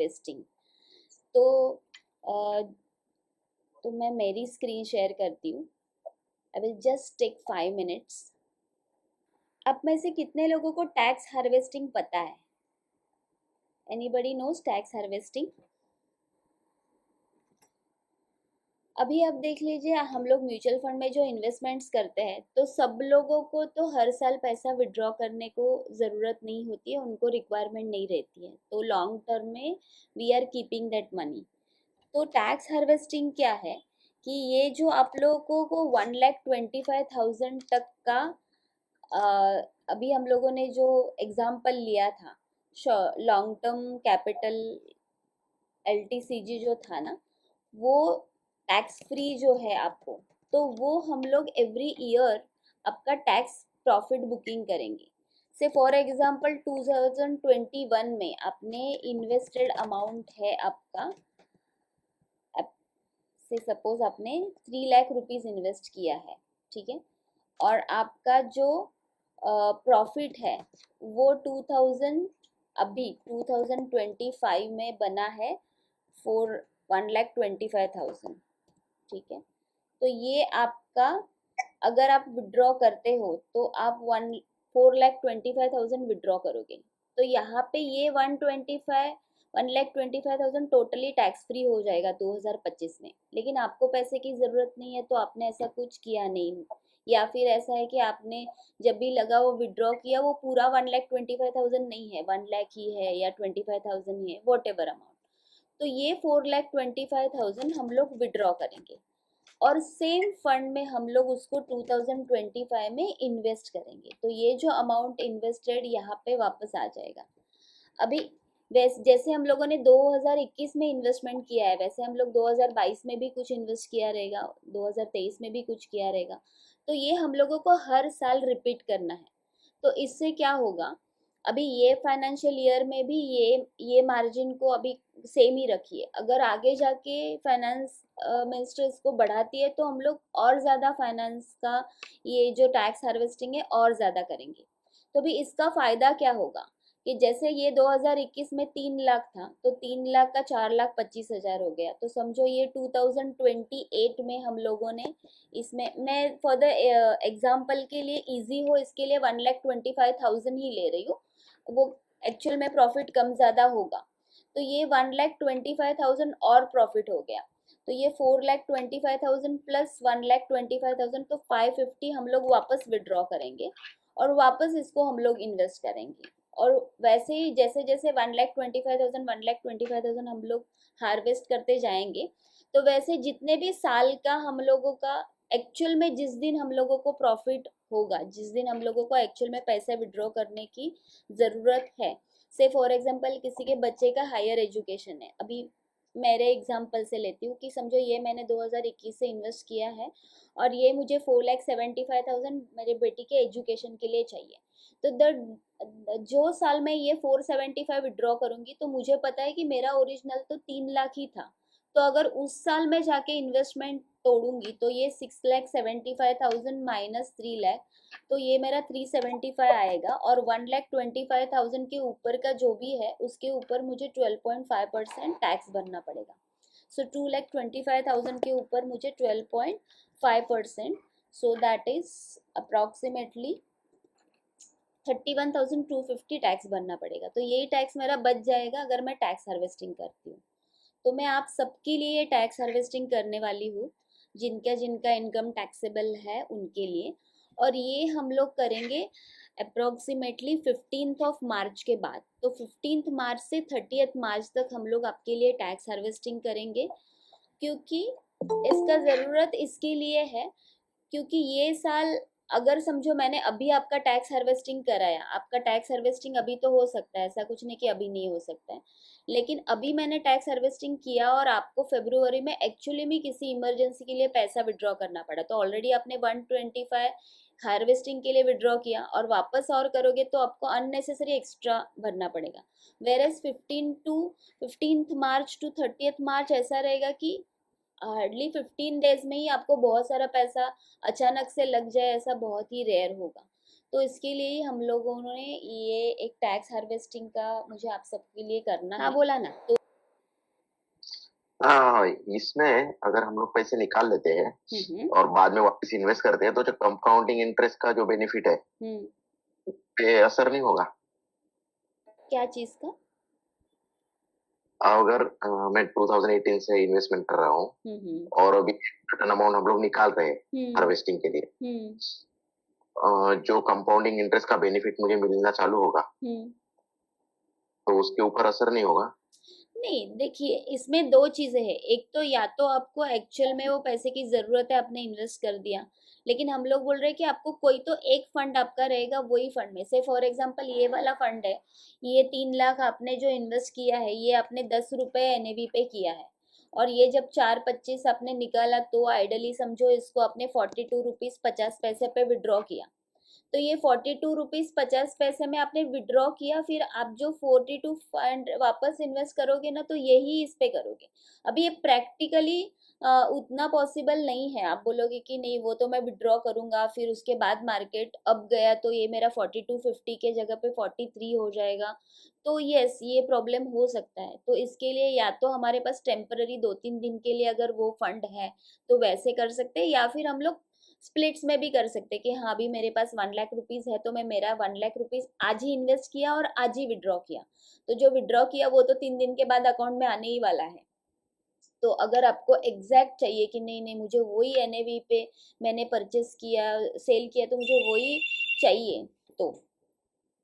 Harvesting. तो तो मैं मेरी स्क्रीन शेयर करती हूँ। I will just take 5 minutes. आप में से कितने लोगों को टैक्स हार्वेस्टिंग पता है? Anybody knows tax harvesting? अभी आप देख लीजिए, हम लोग म्यूचुअल फंड में जो इन्वेस्टमेंट्स करते हैं तो सब लोगों को तो हर साल पैसा विड्रॉ करने को ज़रूरत नहीं होती है, उनको रिक्वायरमेंट नहीं रहती है, तो लॉन्ग टर्म में we are keeping that money. तो टैक्स हार्वेस्टिंग क्या है कि ये जो आप लोगों को 1,25,000 तक का अभी हम लोगों ने जो एग्जाम्पल लिया था, लॉन्ग टर्म कैपिटल LTCG जो था ना, वो टैक्स फ्री जो है आपको, तो वो हम लोग एवरी ईयर आपका टैक्स प्रॉफिट बुकिंग करेंगे। से फॉर एग्जांपल 2021 में आपने इन्वेस्टेड अमाउंट है आपका, से सपोज आपने 3 लाख रुपीज इन्वेस्ट किया है, ठीक है, और आपका जो प्रॉफिट है वो 2025 में बना है 1,25,000, ठीक है। तो ये आपका, अगर आप विड्रॉ करते हो तो आप 4,25,000 विड्रॉ करोगे, तो यहाँ पे ये 1,25,000 टोटली टैक्स फ्री हो जाएगा 2025 में। लेकिन आपको पैसे की ज़रूरत नहीं है तो आपने ऐसा कुछ किया नहीं, या फिर ऐसा है कि आपने जब भी लगा वो विड्रॉ किया, वो पूरा 1,25,000 नहीं है, 1 लाख ही है या 25,000 ही है, वॉट एवर अमाउंट, तो ये 4,25,000 हम लोग विड्रॉ करेंगे और सेम फंड में हम लोग उसको 2025 में इन्वेस्ट करेंगे। तो ये जो अमाउंट इन्वेस्टेड यहाँ पे वापस आ जाएगा। अभी जैसे हम लोगों ने 2021 में इन्वेस्टमेंट किया है, वैसे हम लोग 2022 में भी कुछ इन्वेस्ट किया रहेगा, 2023 में भी कुछ किया रहेगा, तो ये हम लोगों को हर साल रिपीट करना है। तो इससे क्या होगा, अभी ये फाइनेंशियल ईयर में भी ये मार्जिन को अभी सेम ही रखिए, अगर आगे जाके फाइनेंस मिनिस्टर इसको बढ़ाती है तो हम लोग और ज़्यादा फाइनेंस का ये जो टैक्स हार्वेस्टिंग है और ज़्यादा करेंगे। तो भी इसका फ़ायदा क्या होगा कि जैसे ये 2021 में 3 लाख था, तो 3 लाख का 4,25,000 हो गया, तो समझो ये 2028 में हम लोगों ने इसमें, मैं फॉर द एग्जाम्पल के लिए इजी हो इसके लिए 1,25,000 ही ले रही हूँ, वो एक्चुअल में प्रॉफिट कम ज़्यादा होगा, तो ये 1,25,000 और प्रॉफिट हो गया, तो ये 4,25,000 प्लस 1,25,000, तो 550 हम लोग वापस विड्रॉ करेंगे और वापस इसको हम लोग इन्वेस्ट करेंगे। और वैसे ही जैसे जैसे 1,25,000 हम लोग हार्वेस्ट करते जाएंगे, तो वैसे जितने भी साल का हम लोगों का एक्चुअल में जिस दिन हम लोगों को प्रॉफिट होगा, जिस दिन हम लोगों को एक्चुअल में पैसे विड्रॉ करने की ज़रूरत है, से फॉर एग्जांपल किसी के बच्चे का हायर एजुकेशन है, अभी मेरे एग्जांपल से लेती हूँ कि समझो ये मैंने 2021 से इन्वेस्ट किया है और ये मुझे 4,75,000 मेरे बेटी के एजुकेशन के लिए चाहिए, तो जो साल मैं ये 475 विड्रॉ करूंगी तो मुझे पता है कि मेरा ओरिजिनल तो 3 लाख ही था, तो अगर उस साल में जाके इन्वेस्टमेंट तोड़ूंगी तो ये 6,75,000 माइनस 3 लाख, तो ये मेरा 375 आएगा, और 1,25,000 के ऊपर का जो भी है उसके ऊपर मुझे 12.5% टैक्स भरना पड़ेगा। सो 2,25,000 के ऊपर मुझे 12.5%, so that is approximately 31,250 tax भरना पड़ेगा। तो यही टैक्स मेरा बच जाएगा अगर मैं टैक्स हार्वेस्टिंग करती हूँ। तो मैं आप सबके लिए ये टैक्स हार्वेस्टिंग करने वाली हूँ, जिनका जिनका इनकम टैक्सेबल है उनके लिए, और ये हम लोग करेंगे अप्रोक्सीमेटली 15 मार्च के बाद। तो 15 मार्च से 30 मार्च तक हम लोग आपके लिए टैक्स हार्वेस्टिंग करेंगे, क्योंकि इसका ज़रूरत इसके लिए है क्योंकि ये साल अगर समझो मैंने अभी आपका टैक्स हार्वेस्टिंग कराया, आपका टैक्स हार्वेस्टिंग अभी तो हो सकता है, ऐसा कुछ नहीं कि अभी नहीं हो सकता है, लेकिन अभी मैंने टैक्स हार्वेस्टिंग किया और आपको फरवरी में एक्चुअली में किसी इमरजेंसी के लिए पैसा विड्रॉ करना पड़ा, तो ऑलरेडी आपने 125 हार्वेस्टिंग के लिए विड्रॉ किया और वापस और करोगे तो आपको अननेसेसरी एक्स्ट्रा भरना पड़ेगा। वेरएज 15 मार्च टू 30 मार्च ऐसा रहेगा कि हार्डली 15 डेज में ही आपको बहुत सारा पैसा अचानक से लग जाए, ऐसा बहुत ही रेयर होगा। तो इसके लिए हम लोगों ने ये एक टैक्स हार्वेस्टिंग का मुझे आप सबके लिए करना है। हाँ बोला ना। तो हाँ, इसमें अगर हम लोग पैसे निकाल लेते हैं हम्म। और बाद में वापस इन्वेस्ट करते हैं तो जो कंपाउंडिंग इंटरेस्ट का जो बेनिफिट है हम्म। पे असर नहीं होगा। क्या चीज का? अगर मैं 2018 से इन्वेस्टमेंट कर रहा हूँ हम्म। और अभी सर्टेन अमाउंट हम लोग निकाल रहे हैं हम्म। हार्वेस्टिंग के लिए, हम्म। जो कंपाउंडिंग इंटरेस्ट का बेनिफिट मुझे मिलना चालू होगा हम्म। तो उसके ऊपर असर नहीं होगा। नहीं, देखिए इसमें दो चीजें हैं। एक तो या तो आपको एक्चुअल में वो पैसे की जरूरत है, आपने इन्वेस्ट कर दिया, लेकिन हम लोग बोल रहे हैं कि आपको कोई तो एक फंड आपका रहेगा, वही फंड में से फॉर एग्जांपल ये वाला फंड है, ये 3 लाख आपने जो इन्वेस्ट किया है, ये आपने 10 रुपए एनएवी पे किया है, और ये जब 4.25 आपने निकाला तो आइडली समझो इसको आपने 42 रुपीज 50 पैसे पे विड्रॉ किया। तो ये 42 रुपीज 50 पैसे में आपने विड्रॉ किया, फिर आप जो 42 फंड वापस इन्वेस्ट करोगे ना, तो यही इस पे करोगे। अभी ये प्रैक्टिकली उतना पॉसिबल नहीं है। आप बोलोगे कि नहीं वो तो मैं विड्रॉ करूंगा, फिर उसके बाद मार्केट अप गया तो ये मेरा 4250 के जगह पे 43 हो जाएगा, तो यस ये प्रॉब्लम हो सकता है। तो इसके लिए या तो हमारे पास टेम्पररी 2-3 दिन के लिए अगर वो फंड है तो वैसे कर सकते हैं, या फिर हम लोग स्प्लिट्स में भी कर सकते हैं कि हाँ अभी मेरे पास 1 लाख रुपीज है तो मैं मेरा 1 लाख रुपीज आज ही इन्वेस्ट किया और आज ही विड्रॉ किया, तो जो विड्रॉ किया वो तो 3 दिन के बाद अकाउंट में आने ही वाला है। तो अगर आपको एग्जैक्ट चाहिए कि नहीं नहीं मुझे वही एनएवी पे मैंने परचेस किया, सेल किया, तो मुझे वही चाहिए, तो